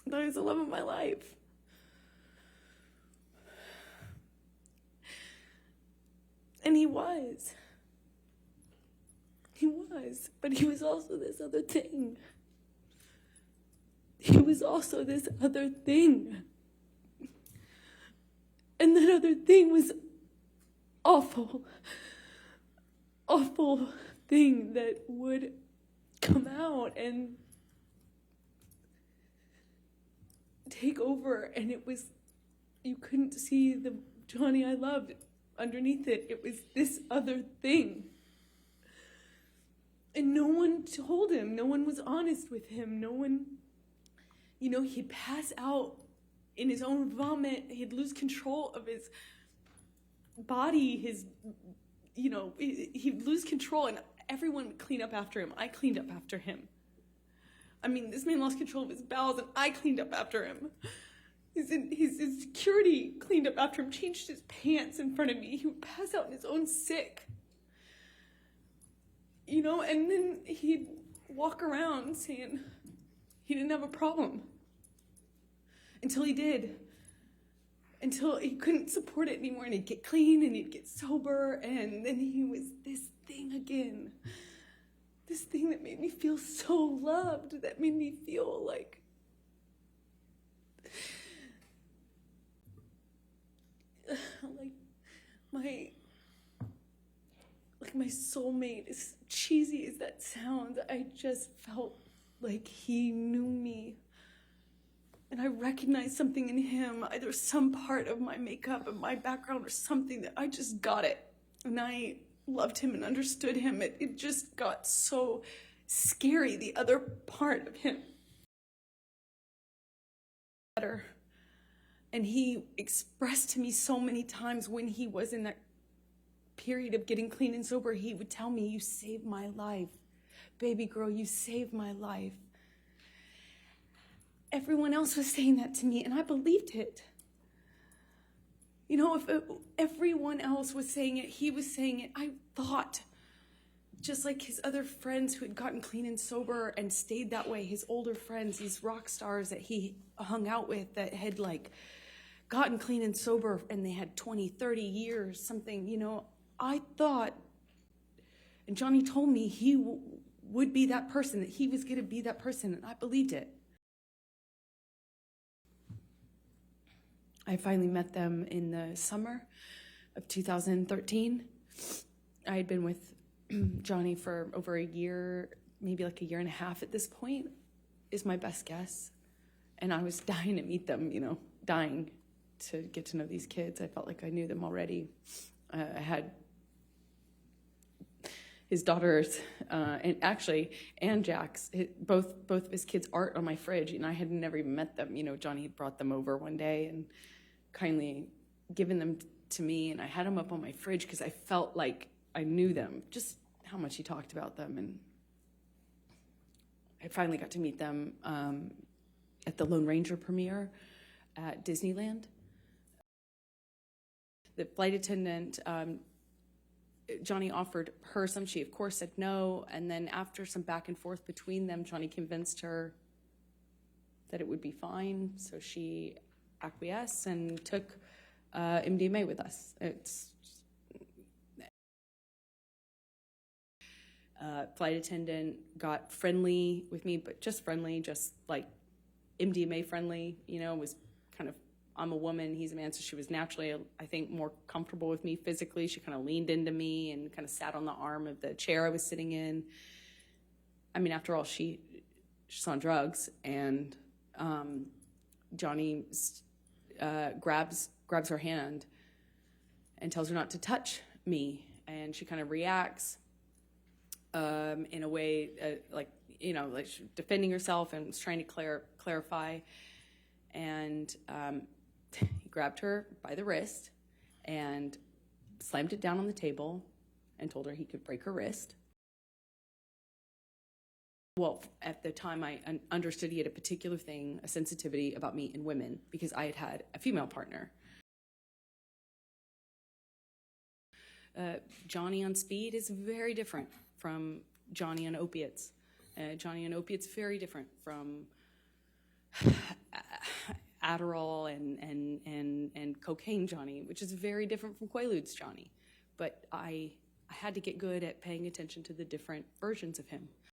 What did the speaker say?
I thought he was the love of my life. And he was. He was. But he was also this other thing. He was also this other thing. And that other thing was awful. Awful thing that would come out and take over. And it was, you couldn't see the Johnny I loved underneath it. It was this other thing. And no one told him. No one was honest with him. No one, he'd pass out in his own vomit. He'd lose control of his body, he'd lose control, and everyone would clean up after him. I cleaned up after him. I mean, this man lost control of his bowels, and I cleaned up after him. His security cleaned up after him, changed his pants in front of me. He would pass out in his own sick. And then he'd walk around saying he didn't have a problem. Until he did. Until he couldn't support it anymore, and he'd get clean, and he'd get sober, and then he was this thing again. This thing that made me feel so loved, that made me feel like my soulmate, as cheesy as that sounds. I just felt like he knew me. And I recognized something in him, either some part of my makeup and my background or something, that I just got it. And I loved him and understood him. It just got so scary, the other part of him. Better. And he expressed to me so many times when he was in that period of getting clean and sober, he would tell me, "You saved my life. Baby girl, you saved my life." Everyone else was saying that to me, and I believed it. If everyone else was saying it, he was saying it. I thought, just like his other friends who had gotten clean and sober and stayed that way, his older friends, these rock stars that he hung out with that had gotten clean and sober and they had 20, 30 years, something, I thought, and Johnny told me he would be that person, that he was going to be that person, and I believed it. I finally met them in the summer of 2013. I had been with Johnny for over a year, maybe like a year and a half at this point, is my best guess. And I was dying to meet them, dying to get to know these kids. I felt like I knew them already. I had his daughters, and Jack's, both of his kids' art on my fridge, and I had never even met them. Johnny had brought them over one day and kindly given them to me, and I had them up on my fridge because I felt like I knew them, just how much he talked about them. And I finally got to meet them at the Lone Ranger premiere at Disneyland. The flight attendant, Johnny offered her some. She, of course, said no. And then after some back and forth between them, Johnny convinced her that it would be fine. So she acquiesced and took MDMA with us. Flight attendant got friendly with me, but just friendly, just like MDMA friendly, was kind of, I'm a woman, he's a man, so she was naturally, I think, more comfortable with me physically. She kind of leaned into me and kind of sat on the arm of the chair I was sitting in. I mean, after all, she's on drugs, and Johnny grabs her hand and tells her not to touch me, and she kind of reacts in a way like she's defending herself and was trying to clarify, and he grabbed her by the wrist and slammed it down on the table and told her he could break her wrist. Well, at the time, I understood he had a particular thing, a sensitivity about me and women, because I had had a female partner. Johnny on speed is very different from Johnny on opiates. Johnny on opiates, very different from Adderall and cocaine Johnny, which is very different from Quaaludes Johnny. But I had to get good at paying attention to the different versions of him.